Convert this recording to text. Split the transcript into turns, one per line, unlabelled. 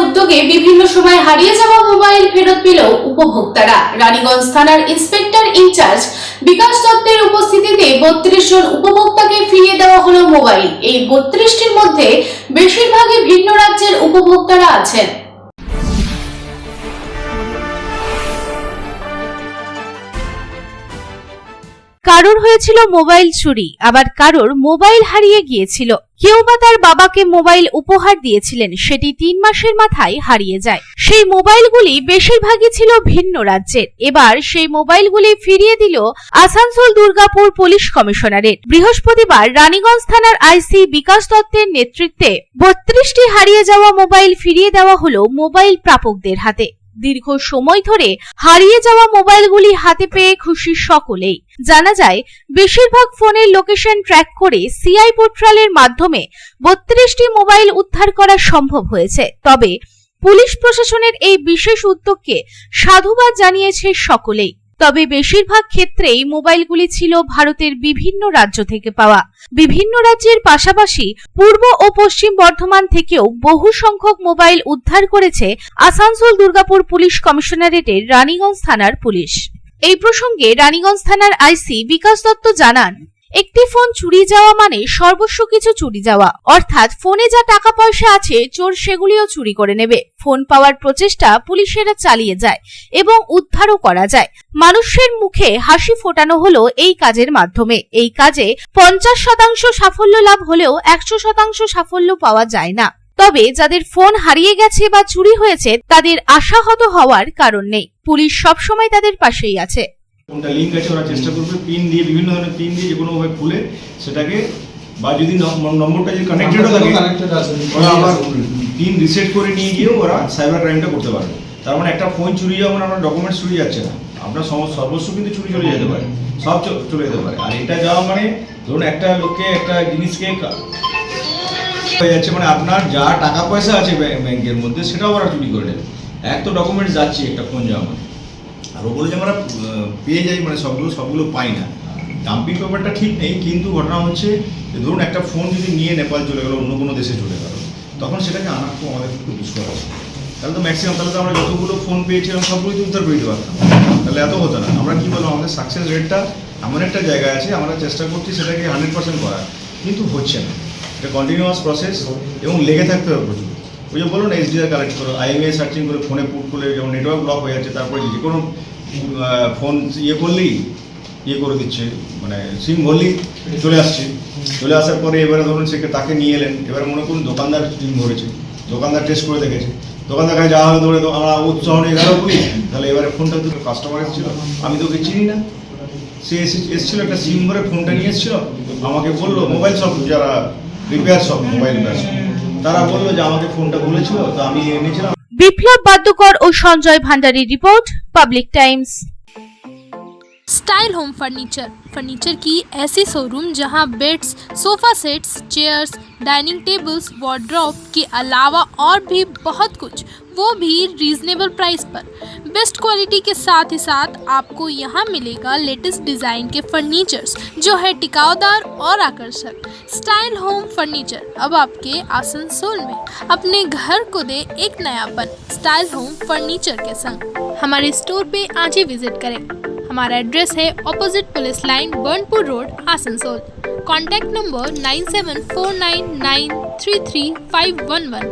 উদ্যোগে বিভিন্ন সময় হারিয়ে যাওয়া মোবাইল ফেরত পেল উপভোক্তারা। রানীগঞ্জ থানার ইন্সপেক্টর ইনচার্জ বিকাশ দত্তের উপস্থিতিতে 32 জন উপভোক্তাকে ফিরিয়ে দেওয়া হলো মোবাইল। এই 32টির মধ্যে বেশিরভাগই ভিন্ন রাজ্যের উপভোক্তারা আছেন।
কারোর হয়েছিল মোবাইল চুরি, আবার কারোর মোবাইল হারিয়ে গিয়েছিল। কেউ বা তার বাবাকে মোবাইল উপহার দিয়েছিলেন, সেটি 3 মাসের মাথায় হারিয়ে যায়। সেই মোবাইলগুলি বেশিরভাগই ছিল ভিন্ন রাজ্যের। এবার সেই মোবাইলগুলি ফিরিয়ে দিল আসানসোল দুর্গাপুর পুলিশ কমিশনারেট। বৃহস্পতিবার রানীগঞ্জ থানার আইসি বিকাশ দত্তের নেতৃত্বে 32টি হারিয়ে যাওয়া মোবাইল ফিরিয়ে দেওয়া হলো মোবাইল প্রাপকদের হাতে। দীর্ঘ সময় ধরে হারিয়ে যাওয়া মোবাইলগুলি হাতে পেয়ে খুশি সকলেই। জানা যায়, বেশিরভাগ ফোনের লোকেশন ট্র্যাক করে সিআই পোর্টালের মাধ্যমে 32টি মোবাইল উদ্ধার করা সম্ভব হয়েছে। তবে পুলিশ প্রশাসনের এই বিশেষ উদ্যোগকে সাধুবাদ জানিয়েছে সকলেই। তবে বেশিরভাগ ক্ষেত্রেই মোবাইলগুলি ছিল ভারতের বিভিন্ন রাজ্য থেকে পাওয়া। বিভিন্ন রাজ্যের পাশাপাশি পূর্ব ও পশ্চিম বর্ধমান থেকেও বহু সংখ্যক মোবাইল উদ্ধার করেছে আসানসোল দুর্গাপুর পুলিশ কমিশনারেটের রানীগঞ্জ থানার পুলিশ। এই প্রসঙ্গে রানীগঞ্জ থানার আইসি বিকাশ দত্ত জানান, একটি ফোন চুরি যাওয়া মানে সর্বস্ব কিছু চুরি যাওয়া, অর্থাৎ ফোনে যা টাকা পয়সা আছে চোর সেগুলিও চুরি করে নেবে। ফোন পাওয়ার প্রচেষ্টা পুলিশেরা চালিয়ে যায় এবং উদ্ধারও করা যায়। মানুষের মুখে হাসি ফোটানো হলো এই কাজের মাধ্যমে। এই কাজে 50% সাফল্য লাভ হলেও 100% সাফল্য পাওয়া যায় না। তবে যাদের ফোন হারিয়ে গেছে বা চুরি হয়েছে তাদের আশাহত হওয়ার কারণ নেই। পুলিশ সবসময় তাদের পাশেই আছে।
কোনটা লিঙ্ক আছে ওরা চেষ্টা করবে পিন দিয়ে, বিভিন্ন ধরনের পিন দিয়ে যে কোনোভাবে খুলে সেটাকে, বা যদি নম্বরটা যদি কানেক্টেড থাকে ওরা আবার পিন রিসেট করে নিয়ে গিয়েও ওরা সাইবার ক্রাইমটা করতে পারবে। তার মানে একটা ফোন চুরি যাওয়া মানে আপনার ডকুমেন্টস চুরি যাচ্ছে না, আপনার সর্বস্ব কিন্তু চুরি চলে যেতে পারে, সব চলে যেতে পারে। আর এটা যাওয়া মানে ধরুন একটা লোককে একটা জিনিসকে হয়ে যাচ্ছে, মানে আপনার যা টাকা পয়সা আছে ব্যাংকের মধ্যে সেটাও ওরা চুরি করে নেবে। এক তো ডকুমেন্টস যাচ্ছে একটা ফোন যাওয়া মানে, আর ওগুলো যে আমরা পেয়ে যাই মানে সবগুলো পাই না। ডাম্পিং ব্যাপারটা ঠিক নেই, কিন্তু ঘটনা হচ্ছে যে ধরুন একটা ফোন যদি নিয়ে নেপাল চলে গেলো, অন্য কোনো দেশে চলে গেলো, তখন সেটাকে আনা খুব আমাদের খুব দুষ্কর আছে। তাহলে তো ম্যাক্সিমাম, তাহলে তো আমরা যতগুলো ফোন পেয়েছিলাম সবগুলোই তো উদ্ধার করে দিতে পারতাম, তাহলে এত হতো না। আমরা কী বলবো, আমাদের সাকসেস রেটটা এমন একটা জায়গায় আছে, আমরা চেষ্টা করছি সেটাকে 100% করার, কিন্তু হচ্ছে না। এটা কন্টিনিউয়াস প্রসেস এবং লেগে থাকতে হবে প্রচুর। ওই যে বলুন SDR কালেক্ট করো, IMEI সার্চিং করে ফোনে পুট করলে যেমন নেটওয়ার্ক ব্লক হয়ে যাচ্ছে, তারপরে যে কোনো ফোন করলেই করে দিচ্ছে, মানে সিম ভরলেই চলে আসছে। চলে আসার পরে এবারে ধরুন তাকে নিয়ে এলেন, এবারে মনে করুন দোকানদার সিম ধরেছে, দোকানদার টেস্ট করে দেখেছে, দোকানদার কাছে যাওয়া হলে ধরে আমরা উৎসাহ নিয়ে গেল বলি, তাহলে এবারে ফোনটা তো কাস্টমার এসেছিল, আমি তোকে চিনি না, সে এসেছিল একটা সিম ভরে ফোনটা নিয়ে এসেছিল, আমাকে বললো মোবাইল শপ, যারা repair shop, mobile repair shop, তারা বললো যে আমাকে ফোনটা বলেছিল, তো আমি এনেছিলাম।
বিপ্লব বাদ্যকর ও Sanjay Bhandari report, Public Times.
Style home furniture की ऐसी शोरूम जहां beds, sofa sets, chairs, dining tables, wardrobe के अलावा और भी बहुत कुछ, वो भी रीजनेबल प्राइस पर। बेस्ट क्वालिटी के साथ ही साथ आपको यहाँ मिलेगा लेटेस्ट डिज़ाइन के फर्नीचर्स जो है टिकाऊदार और आकर्षक। स्टाइल होम फर्नीचर अब आपके आसनसोल में। अपने घर को दे एक नयापन स्टाइल होम फर्नीचर के संग। हमारे स्टोर पे आज ही विजिट करें। हमारा एड्रेस है opposite police line, Burnpur road, Asansol. Contact number 9749933511।